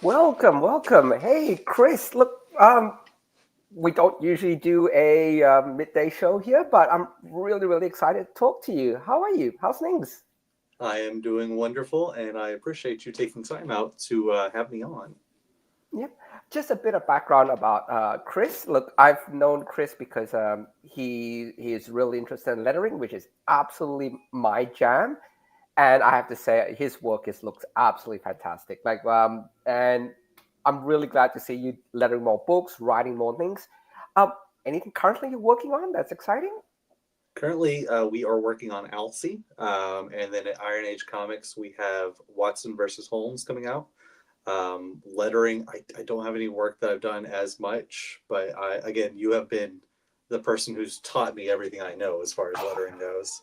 Welcome, welcome. Hey, Chris. Look, we don't usually do a midday show here, but I'm really, really excited to talk to you. How are you? How's things? I am doing wonderful, and I appreciate you taking time out to have me on. Yeah, just a bit of background about Chris. Look, I've known Chris because he is really interested in lettering, which is absolutely my jam. And I have to say, his work looks absolutely fantastic. And I'm really glad to see you lettering more books, writing more things. Um, Anything currently you're working on that's exciting? Currently, we are working on Alcy, and then at Iron Age Comics, we have Watson versus Holmes coming out. Lettering, I don't have any work that I've done as much, but again, you have been the person who's taught me everything I know as far as lettering goes.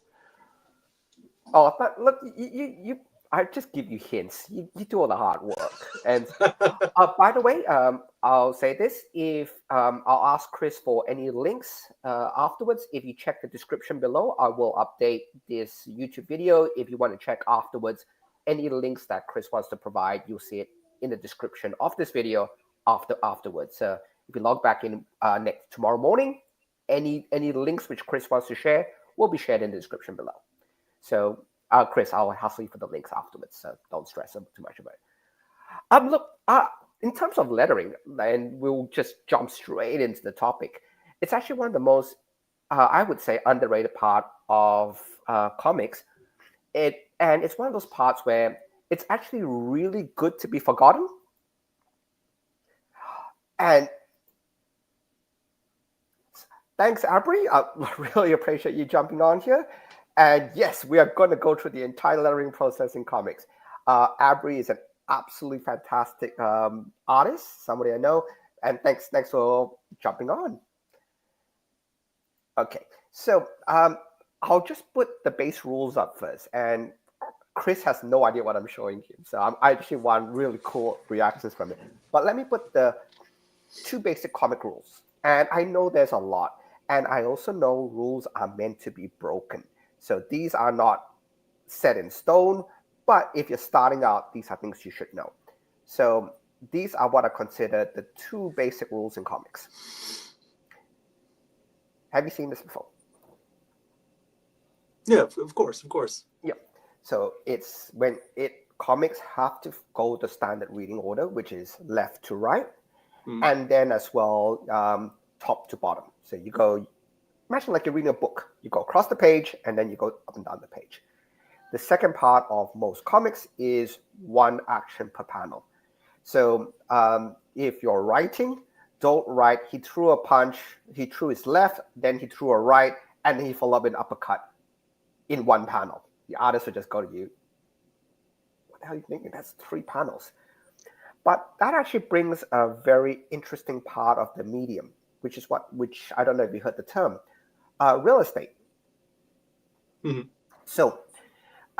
Oh, but look, you I just give you hints. You do all the hard work. And by the way, I'll say this: if I'll ask Chris for any links afterwards. If you check the description below, I will update this YouTube video. If you want to check afterwards, any links that Chris wants to provide, you'll see it in the description of this video afterwards. So if you log back in next tomorrow morning, any links which Chris wants to share will be shared in the description below. So, Chris, I'll hassle you for the links afterwards, so don't stress too much about it. Look, in terms of lettering, and we'll just jump straight into the topic. It's actually one of the most, I would say, underrated part of comics. And it's one of those parts where it's actually really good to be forgotten. And thanks, Abri. I really appreciate you jumping on here. And yes, we are going to go through the entire lettering process in comics. Abri is an absolutely fantastic artist, somebody I know. And thanks for jumping on. Okay, so I'll just put the base rules up first. And Chris has no idea what I'm showing him. So I actually want really cool reactions from it. But let me put the two basic comic rules. And I know there's a lot. And I also know rules are meant to be broken. So these are not set in stone, but if you're starting out, these are things you should know. So these are what I consider the two basic rules in comics. Have you seen this before? Yeah, of course, of course. Yeah. So it's when it comics have to go the standard reading order, which is left to right, Mm. and then as well top to bottom. So you go, imagine like you're reading a book. You go across the page and then you go up and down the page. The second part of most comics is one action per panel. So if you're writing, don't write, he threw a punch, he threw his left, then he threw a right, and then he followed up an uppercut in one panel. The artist would just go to you, what the hell are you thinking? That's 3 panels. But that actually brings a very interesting part of the medium, which I don't know if you heard the term, real estate. Mhm. So,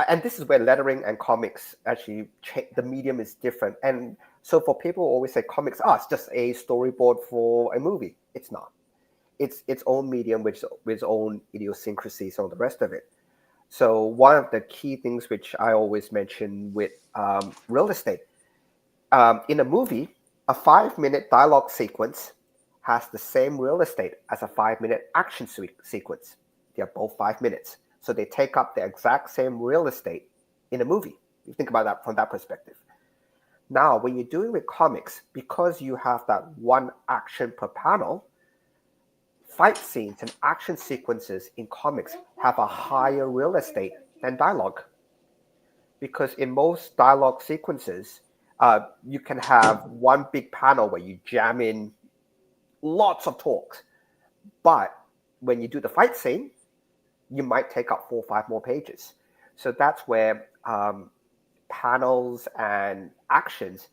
and this is where lettering and comics actually the medium is different. And so for people who always say comics, it's just a storyboard for a movie. It's not. It's its own medium with its own idiosyncrasies and all the rest of it. So one of the key things which I always mention with real estate, in a movie, a 5 minute dialogue sequence has the same real estate as a 5 minute action sequence. They are both 5 minutes. So they take up the exact same real estate in a movie. You think about that from that perspective. Now, when you're doing with comics, because you have that one action per panel, fight scenes and action sequences in comics have a higher real estate than dialogue. Because in most dialogue sequences, you can have one big panel where you jam in lots of talks. But when you do the fight scene, you might take up 4 or 5 more pages. So that's where panels and actions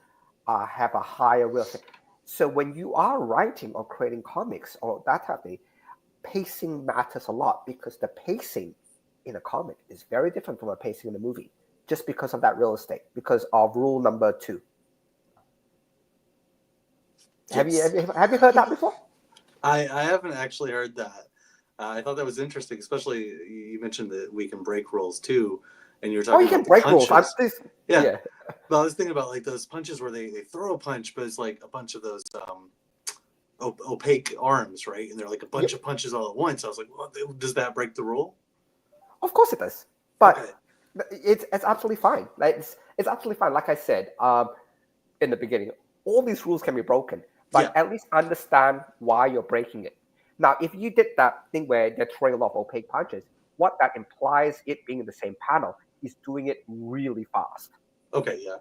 have a higher real estate. So when you are writing or creating comics or that type of thing, pacing matters a lot because the pacing in a comic is very different from a pacing in a movie, just because of that real estate, because of rule number 2. Have you Yes. have you, have you heard that before? I haven't actually heard that. I thought that was interesting, especially you mentioned that we can break rules too. and you were Oh, talking you can about the break rules. punches. Yeah. Yeah. But I was thinking about like those punches where they throw a punch, but it's like a bunch of those opaque arms, right? And they're like a bunch of punches all at once. I was like, well, does that break the rule? Of course it does, but Okay. it's absolutely fine. Like it's absolutely fine. Like I said in the beginning, all these rules can be broken, but at least understand why you're breaking it. Now, if you did that thing where they're throwing a lot of opaque punches, what that implies it being in the same panel is doing it really fast. Okay, yeah.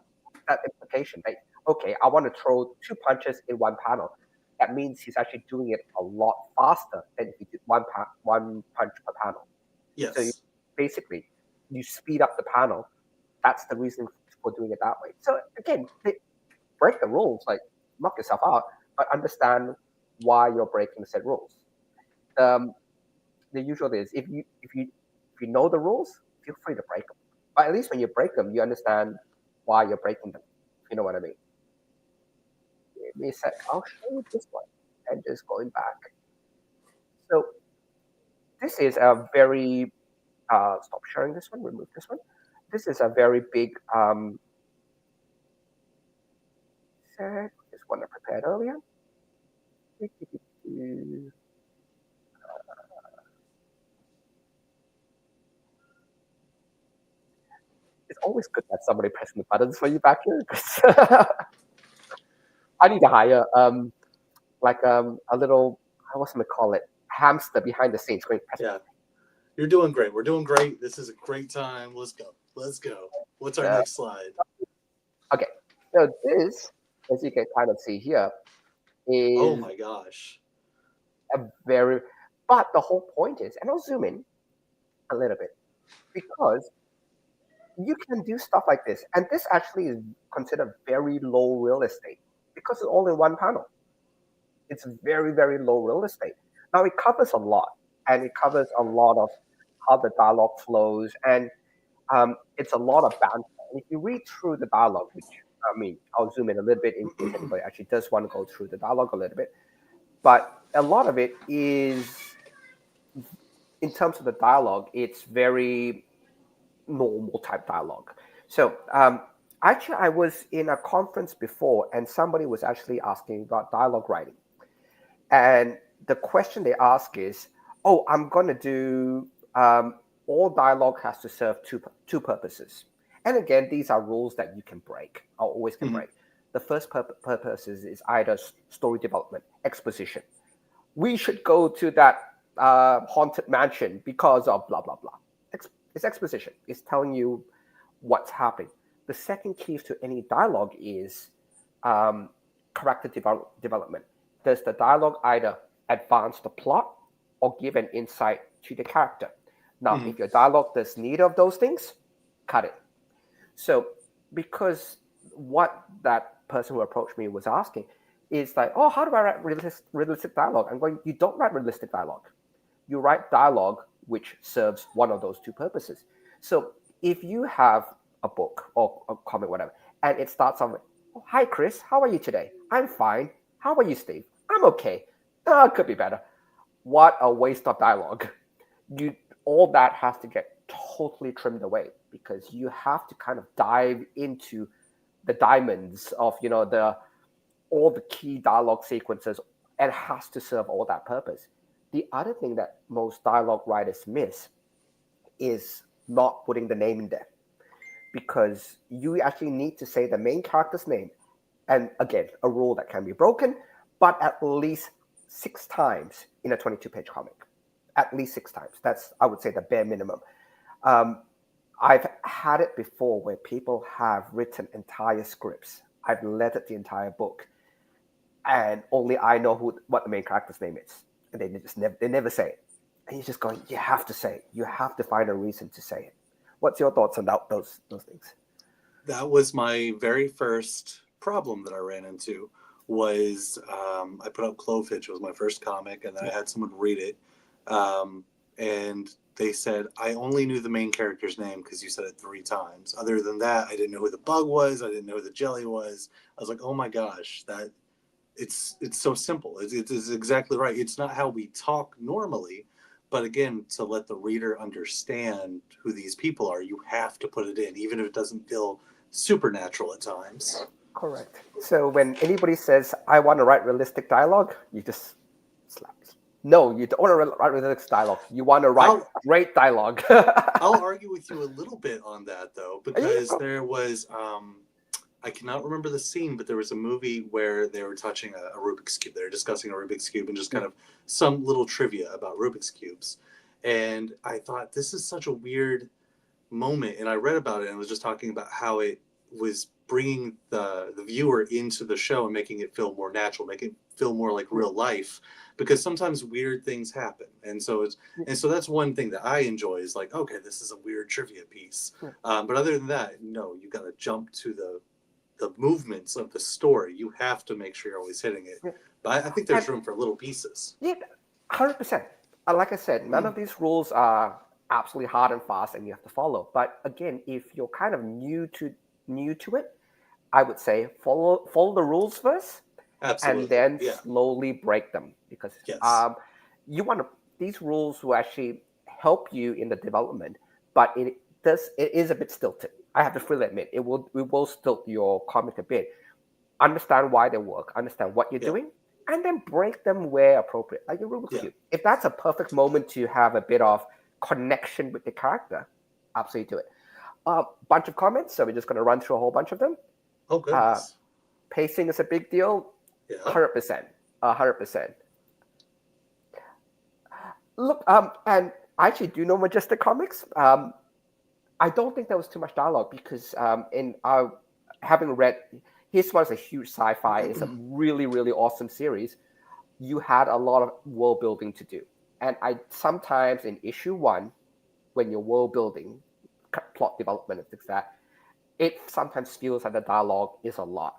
That implication, like, okay, I want to throw 2 punches in 1 panel. That means he's actually doing it a lot faster than if he did one punch per panel. So Yes. basically, you speed up the panel. That's the reason for doing it that way. So again, break the rules, like knock yourself out, but understand why you're breaking said rules. Um, the usual is if you know the rules, feel free to break them. But at least when you break them, you understand why you're breaking them. If you know what I mean. Give me a sec. I'll show you this one. And just going back. So this is a very stop sharing this one. Remove this one. This is a very big set. This one I prepared earlier. It's always good that somebody pressing the buttons for you back here. 'Cause I need to hire like a little what's gonna call it hamster behind the scenes going press. Yeah. You're doing great. We're doing great. This is a great time. Let's go. Let's go. What's our next slide? Okay, so this, as you can kind of see here, Oh is my gosh. a very. But the whole point is, and I'll zoom in a little bit because you can do stuff like this, and this actually is considered very low real estate because it's all in 1 panel. It's very, very low real estate. Now it covers a lot, and it covers a lot of how the dialogue flows, and it's a lot of banter. And if you read through the dialogue, which I mean, I'll zoom in a little bit in case anybody actually does want to go through the dialogue a little bit, but a lot of it is, in terms of the dialogue, it's very normal type dialogue. So actually, I was in a conference before, and somebody was actually asking about dialogue writing. And the question they ask is, "Oh, I'm going to do all dialogue has to serve two purposes." And again, these are rules that you can break, or always can break. The first purpose is either story development, exposition. We should go to that haunted mansion because of blah blah blah. It's exposition. It's telling you what's happening. The second key to any dialogue is character development. Does the dialogue either advance the plot or give an insight to the character? Now, if your dialogue does neither of those things, cut it. So, because what that person who approached me was asking is like, oh, how do I write realistic dialogue? I'm going, you don't write realistic dialogue. You write dialogue which serves one of those two purposes. So, if you have a book or a comic, whatever, and it starts off with, oh, hi, Chris, how are you today? I'm fine. How are you, Steve? I'm okay. It could be better. What a waste of dialogue. All that has to get totally trimmed away because you have to kind of dive into the diamonds of all the key dialogue sequences and has to serve all that purpose. The other thing that most dialogue writers miss is not putting the name in there because you actually need to say the main character's name. And again, a rule that can be broken, but at least 6 times in a 22-page comic. At least 6 times. That's, I would say, the bare minimum. I've had it before where people have written entire scripts. I've lettered the entire book, and only I know what the main character's name is, and they never say it. And you're just going, you have to say it. You have to find a reason to say it. What's your thoughts on those things? That was my very first problem that I ran into. Was I put out Clovefitch, was my first comic, and then I had someone read it, and they said, I only knew the main character's name because you said it 3 times. Other than that, I didn't know who the bug was. I didn't know who the jelly was. I was like, oh my gosh, it's so simple. It's exactly right. It's not how we talk normally, But again, to let the reader understand who these people are, you have to put it in, even if it doesn't feel supernatural at times. Correct. So when anybody says, I want to write realistic dialogue, you just slap. No, you don't want to write realistic dialogue. You want to write great dialogue. I'll argue with you a little bit on that, though, because there was, I cannot remember the scene, but there was a movie where they were touching a Rubik's Cube. They were discussing a Rubik's Cube and just kind of some little trivia about Rubik's Cubes. And I thought, this is such a weird moment. And I read about it and was just talking about how it was bringing the viewer into the show and making it feel more natural, making it feel more like real life, because sometimes weird things happen. And so that's one thing that I enjoy is like, okay, this is a weird trivia piece. But other than that, no, you got to jump to the movements of the story. You have to make sure you're always hitting it. But I think there's room for little pieces. Yeah, 100%. Like I said, none of these rules are absolutely hard and fast and you have to follow. But again, if you're kind of new to it, I would say follow the rules first. Absolutely. And then slowly break them, because you want to. These rules will actually help you in the development, but it is a bit stilted. I have to freely admit it will stilt your comic a bit. Understand why they work, understand what you're doing, and then break them where appropriate. Like your Rubik's Cube. If that's a perfect moment to have a bit of connection with the character, absolutely do it. Bunch of comments, so we're just going to run through a whole bunch of them. Oh, goodness. Pacing is a big deal. 100%. 100%. Look, and I actually do know Majestic Comics. I don't think there was too much dialogue because having read, his was a huge sci-fi. It's a really, really awesome series. You had a lot of world building to do. And I sometimes in issue 1, when you're world building, plot development and things like that, it sometimes feels like the dialogue is a lot.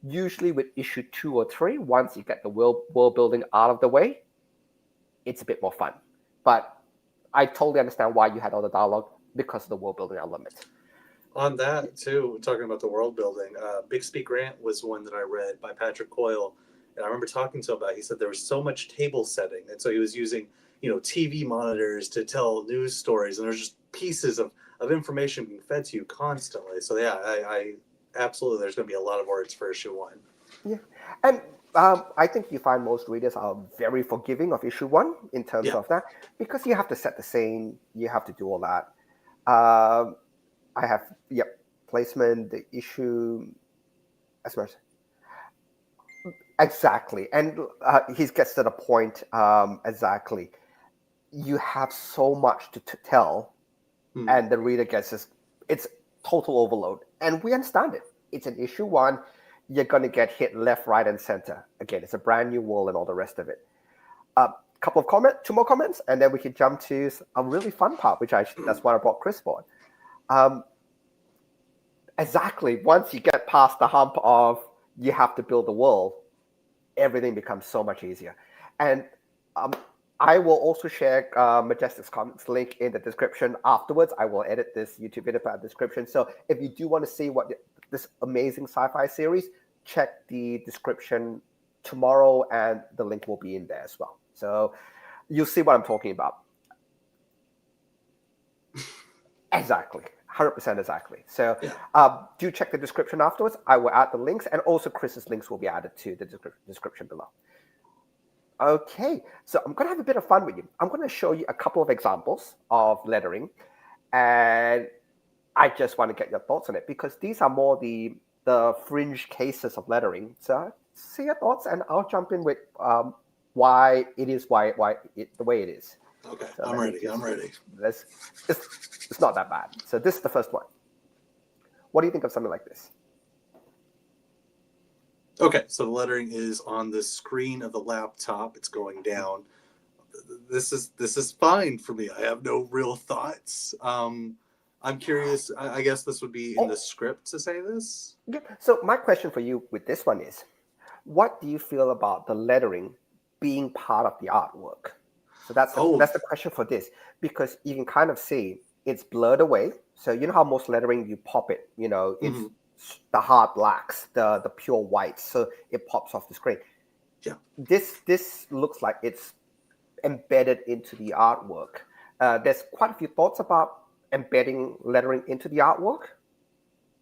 Usually with issue 2 or 3, once you get the world building out of the way, it's a bit more fun. But I totally understand why you had all the dialogue because of the world building element. On that too, talking about the world building, Bixby Grant was one that I read by Patrick Coyle, and I remember talking to him about it. He said there was so much table setting, and so he was using TV monitors to tell news stories, and there's just pieces of information being fed to you constantly. So I absolutely, there's going to be a lot of words for issue 1. Yeah, and I think you find most readers are very forgiving of issue 1 in terms of that, because you have to set the scene, you have to do all that. I have placement, the issue, as much exactly, and he gets to the point exactly. You have so much to tell, and the reader gets this. It's total overload, and we understand it. It's an issue 1. You're going to get hit left, right, and center. Again, it's a brand new world and all the rest of it. Couple of 2 more comments, and then we can jump to a really fun part, which that's what I brought Chris for. Exactly. Once you get past the hump of you have to build the world, everything becomes so much easier. And I will also share Majestic Comics link in the description afterwards. I will edit this YouTube video for the description. So if you do want to see what this amazing sci-fi series, check the description tomorrow, and the link will be in there as well. So you'll see what I'm talking about. Exactly. 100% exactly. So do check the description afterwards. I will add the links, and also Chris's links will be added to the description below. Okay, so I'm going to have a bit of fun with you. I'm going to show you a couple of examples of lettering, and I just want to get your thoughts on it, because these are more the fringe cases of lettering. So see your thoughts, and I'll jump in with why it is the way it is. Okay, so I'm ready. It's not that bad. So this is the first one. What do you think of something like this? Okay, so the lettering is on the screen of the laptop. It's going down. This is fine for me. I have no real thoughts. I'm curious. I guess this would be in the script to say this. Yeah. So my question for you with this one is, what do you feel about the lettering being part of the artwork? So that's the question for this, because you can kind of see it's blurred away. So you know how most lettering, you pop it, it's the hard blacks, the pure whites, so it pops off the screen. Yeah. This looks like it's embedded into the artwork. There's quite a few thoughts about embedding lettering into the artwork.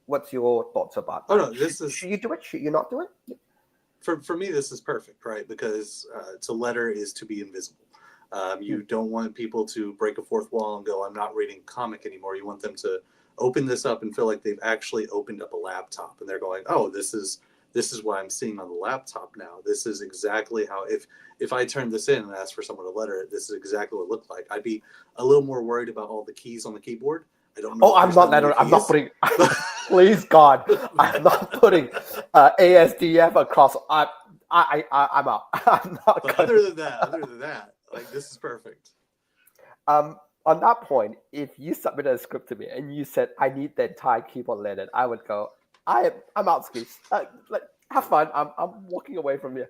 What's your thoughts about Oh that? no, this is Should you do it? Should you not do it? for me. This is perfect, right? Because to letter is to be invisible. You don't want people to break a fourth wall and go, "I'm not reading comic anymore." You want them to open this up and feel like they've actually opened up a laptop, and they're going, "Oh, this is what I'm seeing on the laptop now. This is exactly how if I turned this in and asked for someone to letter it, this is exactly what it looked like." I'd be a little more worried about all the keys on the keyboard. I don't know. Oh, I'm not lettering. I'm not putting. Please God, I'm not putting ASDF across. I'm out. I'm not. But other than that, like this is perfect. On that point, if you submitted a script to me and you said I need the entire keyboard lettered, I would go. I'm out, Squeeze. Like, have fun. I'm walking away from here.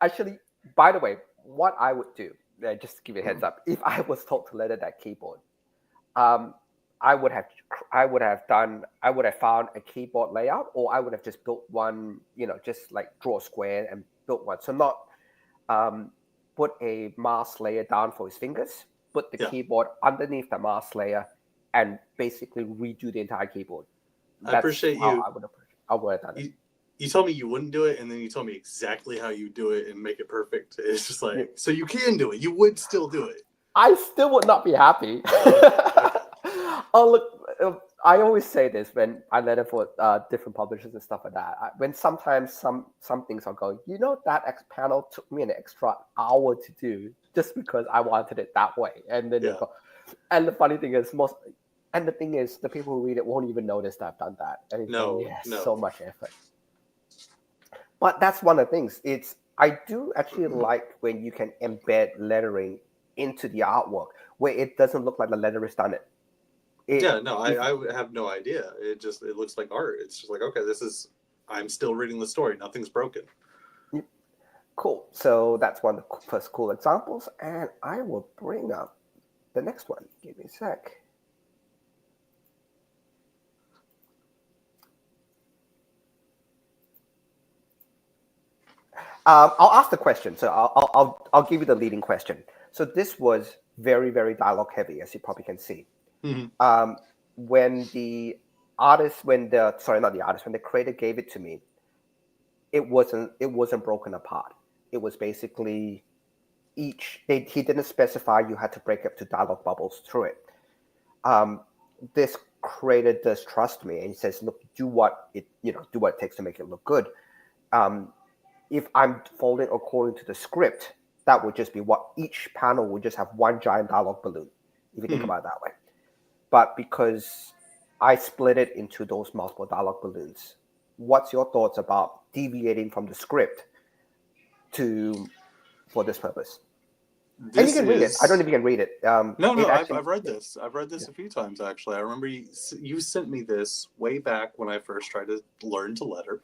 Actually, by the way, what I would do, just to give you a heads up, if I was told to letter that keyboard, I would have found a keyboard layout, or I would have just built one, just like draw a square and built one. So not put a mask layer down for his fingers, put the keyboard underneath the mask layer, and basically redo the entire keyboard. I appreciate you. I would have done it. You told me you wouldn't do it, and then you told me exactly how you do it and make it perfect. It's just like, so you can do it. You would still do it. I still would not be happy. Oh, look, I always say this when I letter for different publishers and stuff like that. When sometimes some things are going, that X panel took me an extra hour to do just because I wanted it that way. And then you go, and the funny thing is, the people who read it won't even notice that I've done that. And no. So much effort. But that's one of the things. I do actually like when you can embed lettering into the artwork where it doesn't look like the letterist done it. I have no idea. It looks like art. It's just like, okay, I'm still reading the story. Nothing's broken. Cool. So that's one of the first cool examples. And I will bring up the next one. Give me a sec. I'll ask the question. So I'll give you the leading question. So this was very, very dialogue heavy, as you probably can see. Mm-hmm. When the creator gave it to me, it wasn't broken apart. It was basically he didn't specify you had to break up to dialogue bubbles through it. This creator does trust me, and he says, look, do what it takes to make it look good. If I'm folding according to the script, that would just be what each panel would just have one giant dialogue balloon, if you think about it that way. But because I split it into those multiple dialogue balloons, what's your thoughts about deviating from the script for this purpose? And you can read it. I don't know if you can read it. I've read this. I've read this a few times, actually. I remember you sent me this way back when I first tried to learn to letter.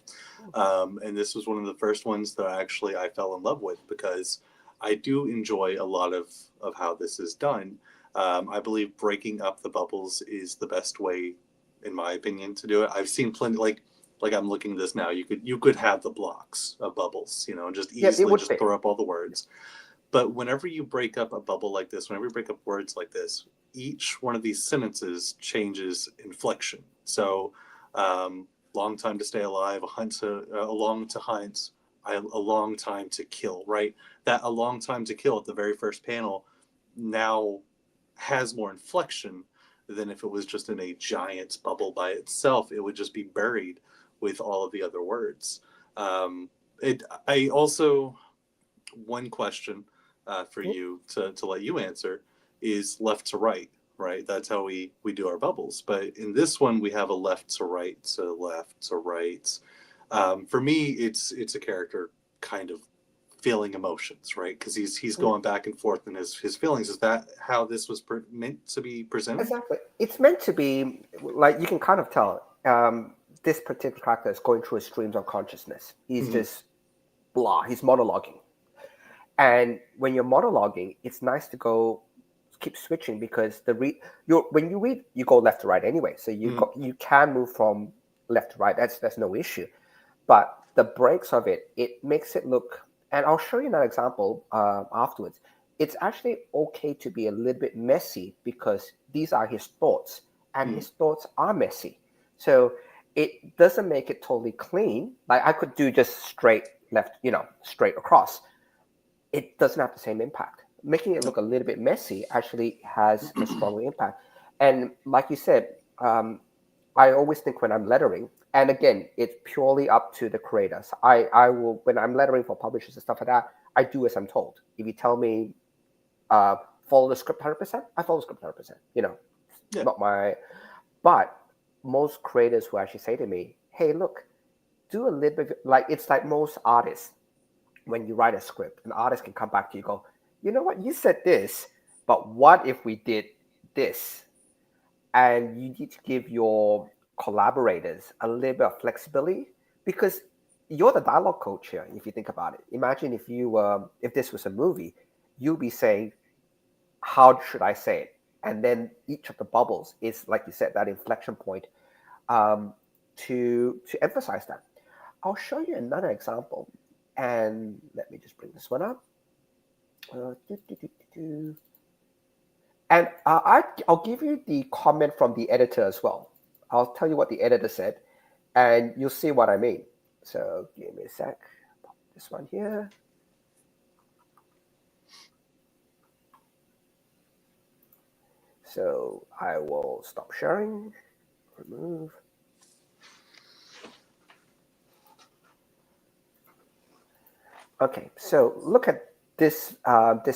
And this was one of the first ones that I fell in love with, because I do enjoy a lot of how this is done. I believe breaking up the bubbles is the best way, in my opinion, to do it. I've seen plenty, like I'm looking at this now. You could have the blocks of bubbles, just easily just throw up all the words. But whenever you break up a bubble like this, whenever you break up words like this, each one of these sentences changes inflection. So, long time to stay alive, a long to hunt, a long time to kill, right? That a long time to kill at the very first panel now has more inflection than if it was just in a giant bubble by itself. It would just be buried with all of the other words. One question for you to let you answer is left to right, right? That's how we do our bubbles. But in this one, we have a left to right to left to right. For me, it's a character kind of feeling emotions, right? Because he's going back and forth in his feelings. Is that how this was meant to be presented? Exactly. It's meant to be, like, you can kind of tell this particular character is going through his streams of consciousness. He's just blah. He's monologuing. And when you're monologuing, it's nice to keep switching, because when you read, you go left to right anyway. So you can move from left to right. That's no issue. But the breaks of it makes it look And I'll show you another example afterwards. It's actually okay to be a little bit messy because these are his thoughts, and his thoughts are messy. So it doesn't make it totally clean. Like I could do just straight left, straight across. It doesn't have the same impact. Making it look a little bit messy actually has a stronger impact. And like you said, I always think when I'm lettering, and again, it's purely up to the creators. I will, when I'm lettering for publishers and stuff like that, I do as I'm told. If you tell me uh, follow the script 100%, I follow the script 100%. Yeah. Not my. But most creators will actually say to me, "Hey, look, do a little bit like it's like most artists. When you write a script, an artist can come back to you and go, you know what, you said this, but what if we did this?" And you need to give your collaborators a little bit of flexibility because you're the dialogue coach here. If you think about it, imagine if this was a movie, you'll be saying, "How should I say it?" And then each of the bubbles is, like you said, that inflection point um, to emphasize that. I'll show you another example, and let me just bring this one up. Uh, do, do, do, do, do. And I'll give you the comment from the editor as well. I'll tell you what the editor said, and you'll see what I mean. So give me a sec. Pop this one here. So I will stop sharing, remove. Okay, so look at this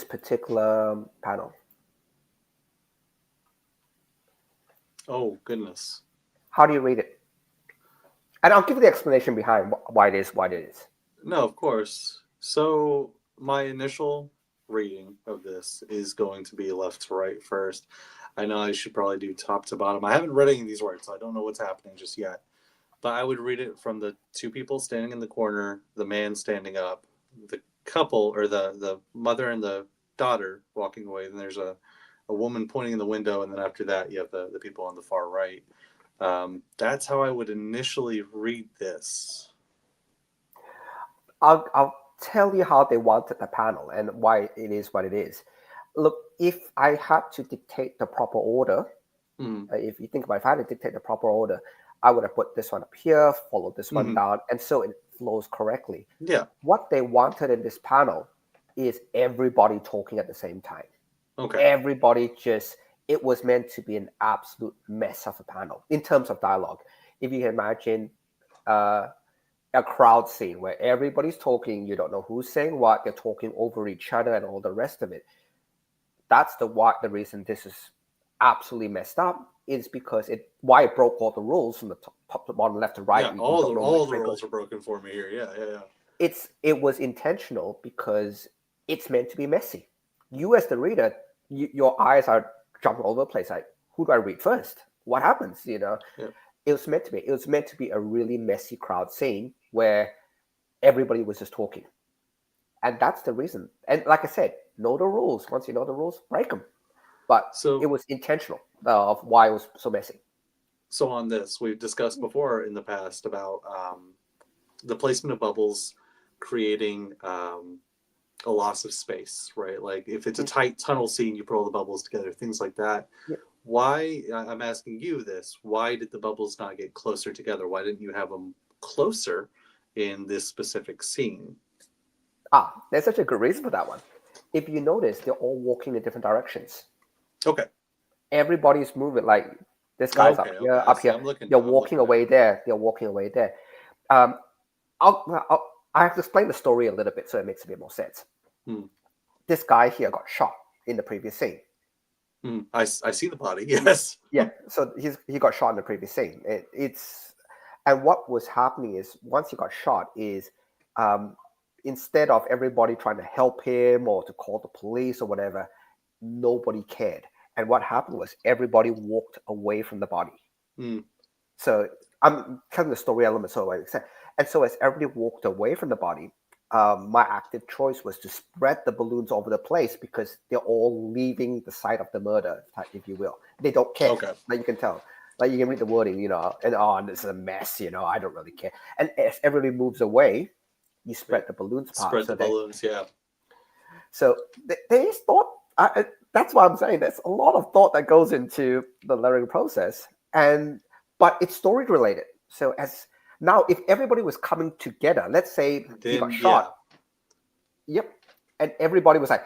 particular panel. Oh, goodness. How do you read it? And I'll give you the explanation behind why it is what it is. No, of course. So my initial reading of this is going to be left to right first. I know I should probably do top to bottom. I haven't read any of these words, so I don't know what's happening just yet. But I would read it from the two people standing in the corner, the man standing up, the couple or the mother and the daughter walking away. Then there's a woman pointing in the window, and then after that you have the people on the far right. That's how I would initially read this. I'll tell you how they wanted the panel and why it is what it is. Look, if I had to dictate the proper order, if you think about it, if I had to dictate the proper order, I would have put this one up here, followed this one down, and so it flows correctly. Yeah. What they wanted in this panel is everybody talking at the same time. Okay. Everybody it was meant to be an absolute mess of a panel in terms of dialogue. If you can imagine a crowd scene where everybody's talking, you don't know who's saying what, they're talking over each other and all the rest of it. That's the reason this is absolutely messed up is because why it broke all the rules from the top to bottom, left to right. Yeah, all the rules are broken for me here. Yeah. It was intentional because it's meant to be messy. You as the reader, your eyes are jumping all over the place. Like, who do I read first? What happens? Yeah. It was meant to be. It was meant to be a really messy crowd scene where everybody was just talking, and that's the reason. And like I said, know the rules. Once you know the rules, break them. But it was intentional of why it was so messy. So on this, we've discussed before in the past about the placement of bubbles creating a loss of space, right? Like if it's a tight tunnel scene, you put all the bubbles together, things like that. Yep. Why, I'm asking you this, why did the bubbles not get closer together? Why didn't you have them closer in this specific scene? There's such a good reason for that one. If you notice, they're all walking in different directions. Okay. Everybody's moving, like this guy's up here. They're walking away there. They're walking away there. I have to explain the story a little bit so it makes a bit more sense. This guy here got shot in the previous scene. I see the body. Yes. Yeah. So he got shot in the previous scene. And what was happening is once he got shot is instead of everybody trying to help him or to call the police or whatever, nobody cared. And what happened was everybody walked away from the body. So I'm telling the story element so I understand. And so as everybody walked away from the body, my active choice was to spread the balloons over the place because they're all leaving the site of the murder, if you will. They don't care. Okay. Like you can tell. Like you can read the wording, and this is a mess, I don't really care. And as everybody moves away, you spread the balloons apart. Spread the balloons, yeah. So there is thought. That's what I'm saying. There's a lot of thought that goes into the lettering process, but it's story related. So now, if everybody was coming together, let's say he got shot. Yep, and everybody was like,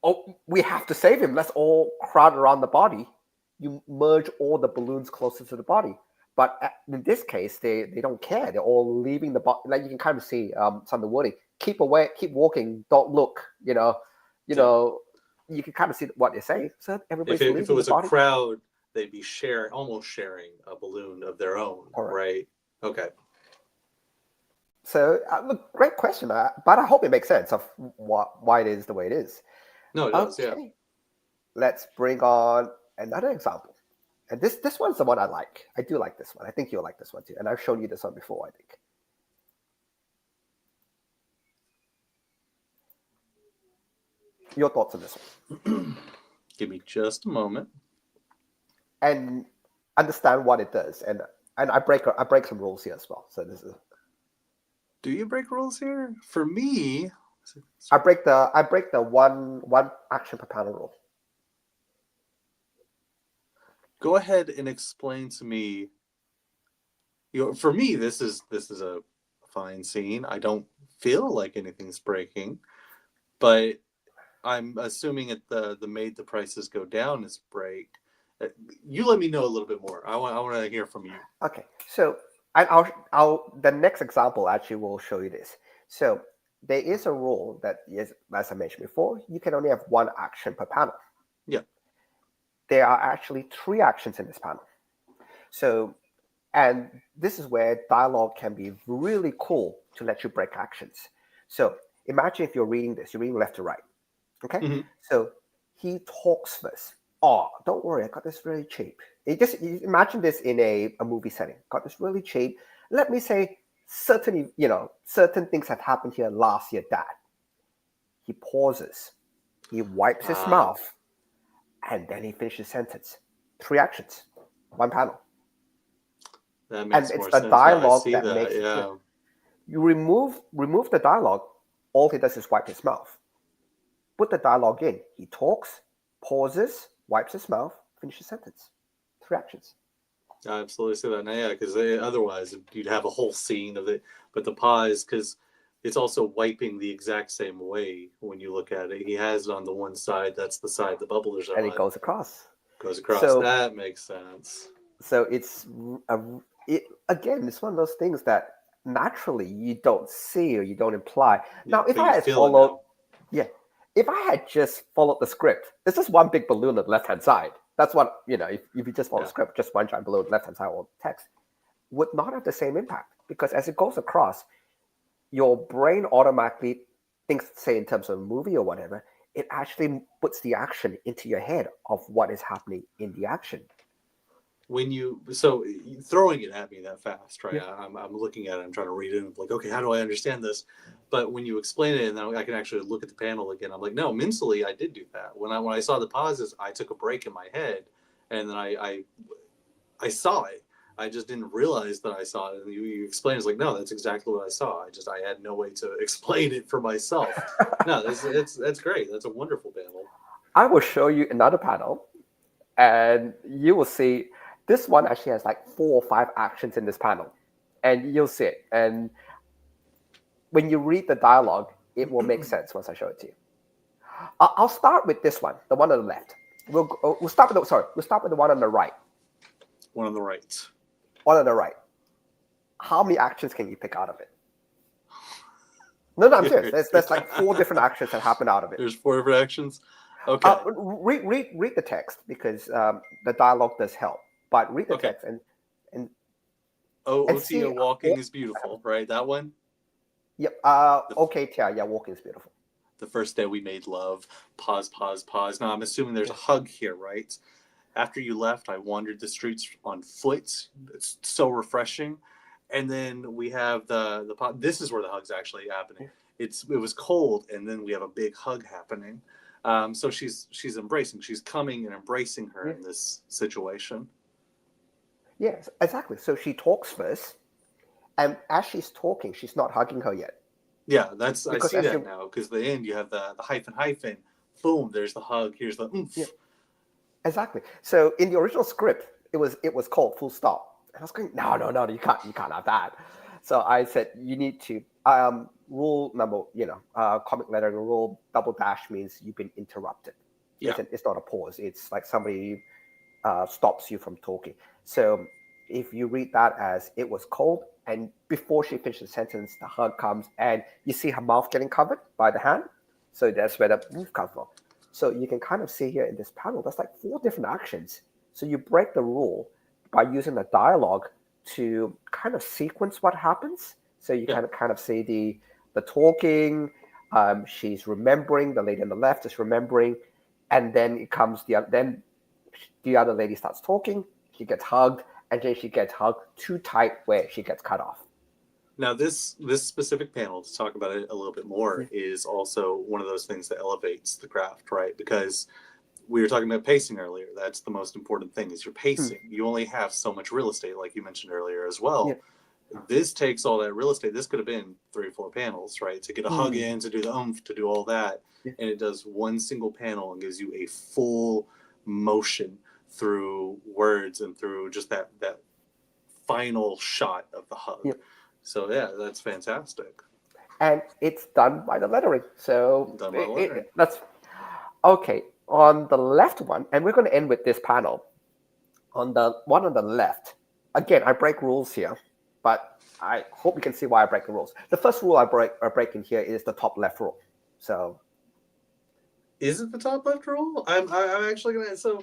"Oh, we have to save him. Let's all crowd around the body." You merge all the balloons closer to the body. But in this case, they don't care. They're all leaving the body. Like you can kind of see some of the wording. Keep away, keep walking, don't look. You know, you can kind of see what they're saying. So everybody's leaving if it was the body. A crowd, they'd be almost sharing a balloon of their own, right? Okay. So, look, great question, but I hope it makes sense of why it is the way it is. No, it does, yeah. Let's bring on another example. And this one's the one I like. I do like this one. I think you'll like this one too. And I've shown you this one before, I think. Your thoughts on this one? Give me just a moment. And understand what it does. And I break some rules here as well. So this is. Do you break rules here? For me, I break the one action per panel rule. Go ahead and explain to me. For me, this is a fine scene. I don't feel like anything's breaking, but I'm assuming the made the prices go down is break. You let me know a little bit more. I want to hear from you. Okay, so I'll the next example actually will show you this. So there is a rule that is, as I mentioned before, you can only have one action per panel. Yeah. There are actually 3 actions in this panel. So, and this is where dialogue can be really cool to let you break actions. So imagine if you're reading left to right. Okay? Mm-hmm. So he talks first. Oh, don't worry, I got this really cheap. You imagine this in a movie setting. Got this really cheap. Let me say certain things have happened here last year, Dad. He pauses. He wipes his mouth. And then he finishes the sentence. 3 actions, 1 panel. That makes and more it's the sense. dialogue that makes it. Yeah. You remove the dialogue. All he does is wipe his mouth. Put the dialogue in. He talks, pauses, wipes his mouth, finishes the sentence. 3 actions. I absolutely see that. Now, yeah, because otherwise you'd have a whole scene of it. But the pause, because it's also wiping the exact same way when you look at it. He has it on the one side. That's the side the bubblers are on. And it goes across. So, that makes sense. So again, it's one of those things that naturally you don't see or you don't imply. Now, if I had followed, if I had just followed the script, it's just one big balloon on the left-hand side. That's what, if you just follow the script, just one giant balloon left-hand side or text, would not have the same impact. Because as it goes across, your brain automatically thinks, say, in terms of a movie or whatever, it actually puts the action into your head of what is happening in the action. So throwing it at me that fast, right? Yeah. I'm looking at it, I'm trying to read it, and I'm like, okay, how do I understand this? But when you explain it, and then I can actually look at the panel again, I'm like, no, mentally I did do that. When I saw the pauses, I took a break in my head, and then I saw it. I just didn't realize that I saw it. And you explained, it's like, no, that's exactly what I saw. I had no way to explain it for myself. No, that's great. That's a wonderful panel. I will show you another panel, and you will see this one actually has like 4 or 5 actions in this panel, and you'll see it. And when you read the dialogue, it will make sense once I show it to you. I'll start with this one, the one on the left. We'll start with the one on the right. One on the right. One on the right. How many actions can you pick out of it? No, I'm serious. There's like 4 different actions that happen out of it. There's 4 different actions? Okay. Read the text, because the dialogue does help. But read the text and Otia walking is beautiful, right? That one? Yep. Okay, yeah, walking is beautiful. The first day we made love. Pause. Now I'm assuming there's a hug here, right? After you left, I wandered the streets on foot. It's so refreshing. And then we have the this is where the hug's actually happening. It was cold, and then we have a big hug happening. So she's embracing. She's coming and embracing her in this situation. Yes, exactly. So she talks first, and as she's talking, she's not hugging her yet. Yeah, I because see as that you now, because the end you have the hyphen, boom, there's the hug, here's the yeah, oomph. exactly. So in the original script, it was called full stop. And I was going, no, you can't have that. So I said you need to rule number, comic lettering rule double dash means you've been interrupted. Yeah. It's not a pause. It's like somebody stops you from talking. So if you read that as it was cold, and before she finished the sentence, the hug comes, and you see her mouth getting covered by the hand. So that's where the move comes from. So you can kind of see here in this panel, there's like 4 different actions. So you break the rule by using the dialogue to kind of sequence what happens. So you Yeah. kind of see the talking. She's remembering. The lady on the left is remembering, and then it comes then the other lady starts talking, she gets hugged, and then she gets hugged too tight where she gets cut off. Now, this specific panel, to talk about it a little bit more, Yeah. is also one of those things that elevates the craft, right? Because we were talking about pacing earlier. That's the most important thing, is your Hmm. pacing. You only have so much real estate, like you mentioned earlier as Yeah. well. This takes all that real estate. This could have been 3 or 4 panels, right? To get a hug Hmm. in, to do the oomph, to do all that. Yeah. And it does one single panel and gives you a full motion through words and through just that final shot of the hug. Yeah. So yeah, that's fantastic. And it's done by the lettering. So Done by the lettering. that's okay. On the left one, and we're going to end with this panel. On the one on the left, again, I break rules here, but I hope you can see why I break the rules. The first rule I break in here is the top left rule. So Is it the top left rule? I'm actually gonna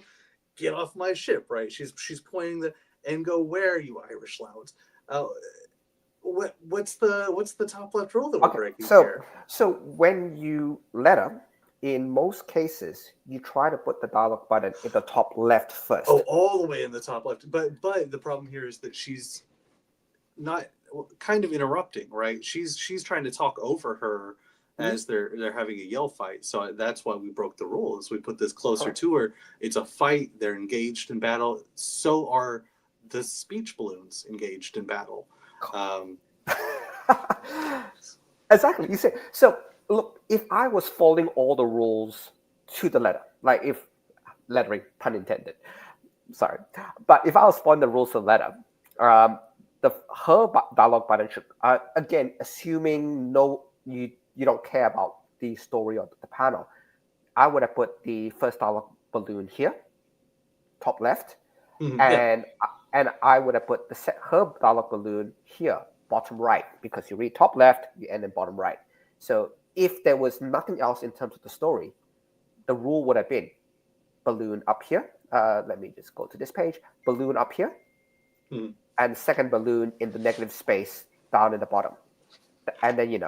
get off my ship, right? She's pointing the and go where, you Irish louds. Uh, what's the top left rule that we're okay, breaking so here? when you letter, in most cases, you try to put the dialogue button in the top left Oh, first. all the way in the top left. But the problem here is that she's not kind of interrupting, right? She's trying to talk over her Mhm. as they're having a yell fight. So that's why we broke the rules. We put this closer Correct. to her. It's a fight. They're engaged in battle. So are the speech balloons engaged in battle. Um, Exactly. You say so. Look, if I was following all the rules to the letter, like if lettering, pun intended, sorry, but if I was following the rules to the letter, um, dialogue button should again, assuming no, you don't care about the story or the panel, I would have put the first dialogue balloon here, top left, yeah. and I would have put her dialogue balloon here, bottom right, because you read top left, you end in bottom right. So if there was nothing else in terms of the story, the rule would have been balloon up here. Let me just go to this page. Balloon up here, Mhm. and second balloon in the negative space down in the bottom. And then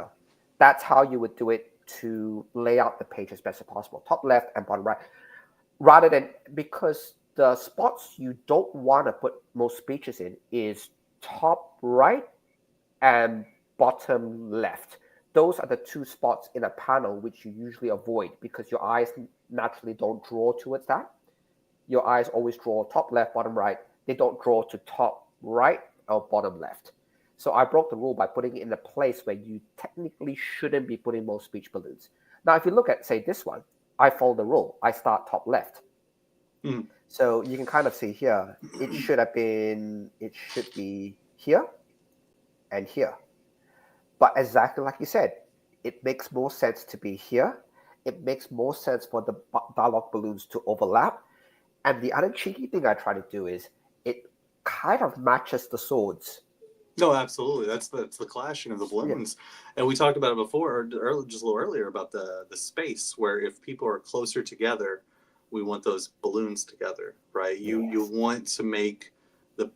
that's how you would do it to lay out the page as best as possible. Top left and bottom right, rather than because the spots you don't want to put most speeches in is top right and bottom left. Those are the 2 spots in a panel which you usually avoid because your eyes naturally don't draw towards that. Your eyes always draw top left, bottom right. They don't draw to top right or bottom left. So I broke the rule by putting it in a place where you technically shouldn't be putting most speech balloons. Now, if you look at, say, this one, I follow the rule. I start top left. Mhm. So you can kind of see here, it should be here and here. But exactly like you said, it makes more sense to be here. It makes more sense for the dialogue balloons to overlap. And the other cheeky thing I try to do is it kind of matches the swords. No, absolutely. That's the clashing of the Yeah. balloons, and we talked about it before, or just a little earlier, about the space where if people are closer together, we want those balloons together, right? You Yes. want to make the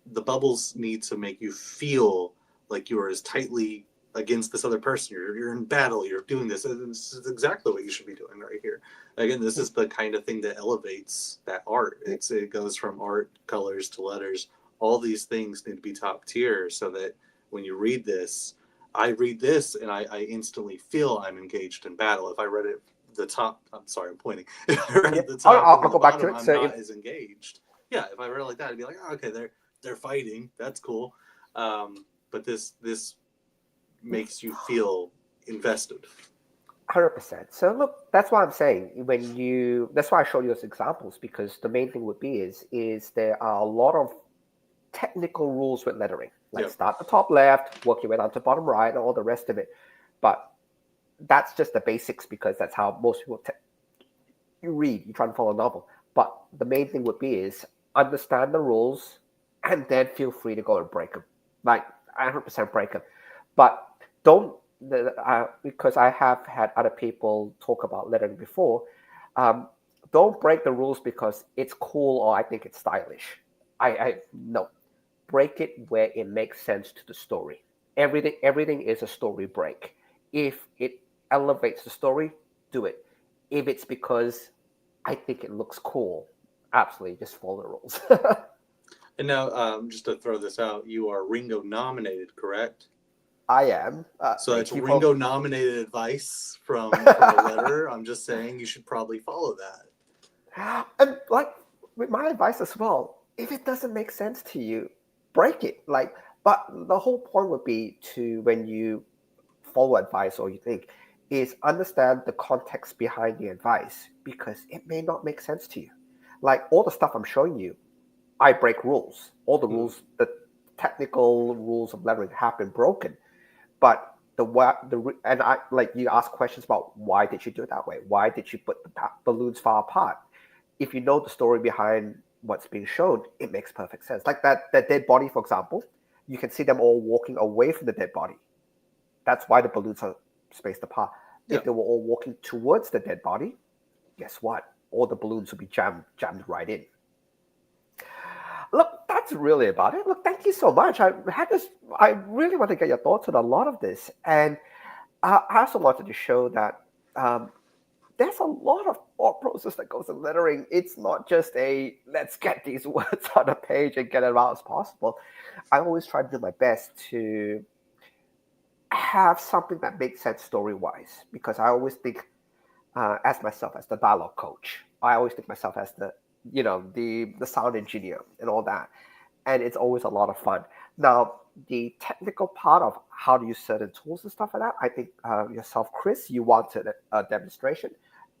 the bubbles need to make you feel like you are as tightly against this other person. You're in battle. You're doing this. And this is exactly what you should be doing right here. Again, this is the kind of thing that elevates that art. Yeah. It goes from art, colors to letters. All these things need to be top tier so that when you read this, I read this and I instantly feel I'm engaged in battle. If I read it the top, I'm sorry, I'm pointing. If I read Yeah. it the I'll, top I'll and I'll then the go back to bottom, it. I'm So not as engaged. Yeah, if I read it like that, I'd be like, oh, okay, they're fighting. That's cool. But this makes you feel invested. 100%. So look, that's why I'm saying that's why I showed you those examples, because the main thing would be is there are a lot of technical rules with lettering, like start the top left, work your way down to bottom right, and all the rest of it. But that's just the basics, because that's how most people you try and follow a novel. But the main thing would be is understand the rules, and then feel free to go and break them. Like 100% break them, but don't because I have had other people talk about lettering before. Don't break the rules because it's cool or I think it's stylish. I no, break it where it makes sense to the story. Everything is a story break. If it elevates the story, do it. If it's because I think it looks cool, absolutely just follow the rules. And now, just to throw this out, you are Ringo nominated, correct? I am. So that's Ringo nominated advice from a letter. I'm just saying you should probably follow that. And like with my advice as well, if it doesn't make sense to you, break it. Like, but the whole point would be to, when you follow advice or you think, is understand the context behind the advice, because it may not make sense to you. Like all the stuff I'm showing you, I break rules. All the rules, the technical rules of lettering have been broken. But and I like, you ask questions about why did you do it that way? Why did you put the balloons far apart? If you know the story behind what's being shown, it makes perfect sense. Like that dead body, for example, you can see them all walking away from the dead body. That's why the balloons are spaced apart. If they were all walking towards the dead body, guess what? All the balloons would be jammed right in. Look, that's really about it. Look, thank you so much. I really want to get your thoughts on a lot of this. And I also wanted to show that there's a lot of thought process that goes in lettering. It's not just let's get these words on a page and get it out as possible. I always try to do my best to have something that makes sense story-wise, because I always think as myself as the dialogue coach. I always think myself as the sound engineer and all that. And it's always a lot of fun. Now, the technical part of how to use certain tools and stuff like that, I think yourself, Chris, you wanted a demonstration.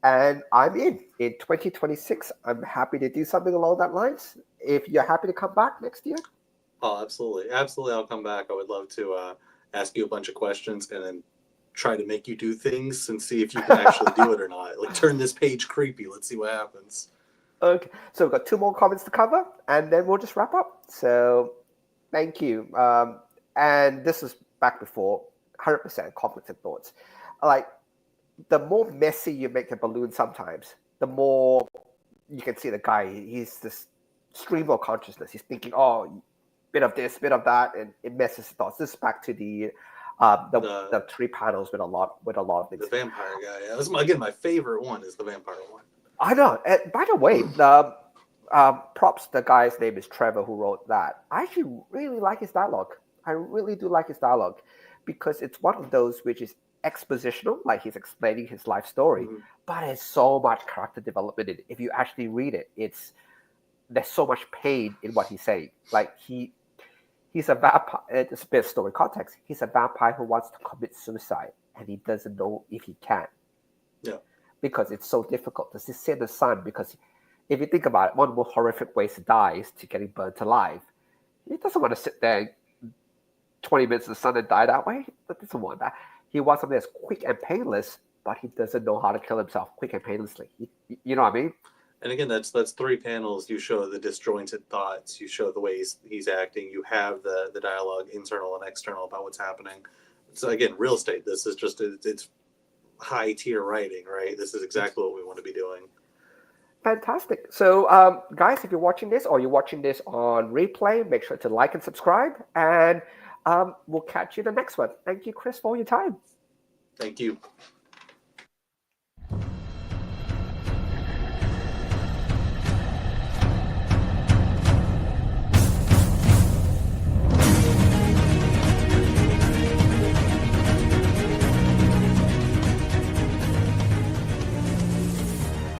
And I'm in 2026. I'm happy to do something along that lines. If you're happy to come back next year. Oh, absolutely. Absolutely. I'll come back. I would love to ask you a bunch of questions and then try to make you do things and see if you can actually do it or not. Like, turn this page creepy. Let's see what happens. Okay, so we've got 2 more comments to cover, and then we'll just wrap up. So, thank you. And this was back before 100% conflicts of thoughts. Like, the more messy you make the balloon sometimes, the more you can see the guy, he's this stream of consciousness. He's thinking, oh, bit of this, bit of that, and it messes his thoughts. This is back to the 3 panels with a lot of things. The vampire guy. Yeah. That's my favorite one is the vampire one. I know. And by the way, props. The guy's name is Trevor, who wrote that. I actually really like his dialogue. I really do like his dialogue, because it's one of those which is expositional, like he's explaining his life story, but there's so much character development in it. If you actually read it, there's so much pain in what he's saying. Like he's a vampire. It's a bit of story context. He's a vampire who wants to commit suicide, and he doesn't know if he can. Yeah. Because it's so difficult to sit in the sun. Because if you think about it, one of the more horrific ways to die is to getting burnt alive. He doesn't want to sit there 20 minutes in the sun and die that way. He doesn't want that. He wants something that's quick and painless, but he doesn't know how to kill himself quick and painlessly. You know what I mean? And again, that's 3 panels. You show the disjointed thoughts. You show the ways he's acting. You have the dialogue, internal and external, about what's happening. So again, real estate. This is just it's high tier writing, right? This is exactly what we want to be doing. Fantastic. So, guys, if you're watching this or you're watching this on replay, make sure to like and subscribe, and we'll catch you in the next one. Thank you, Chris, for your time. Thank you.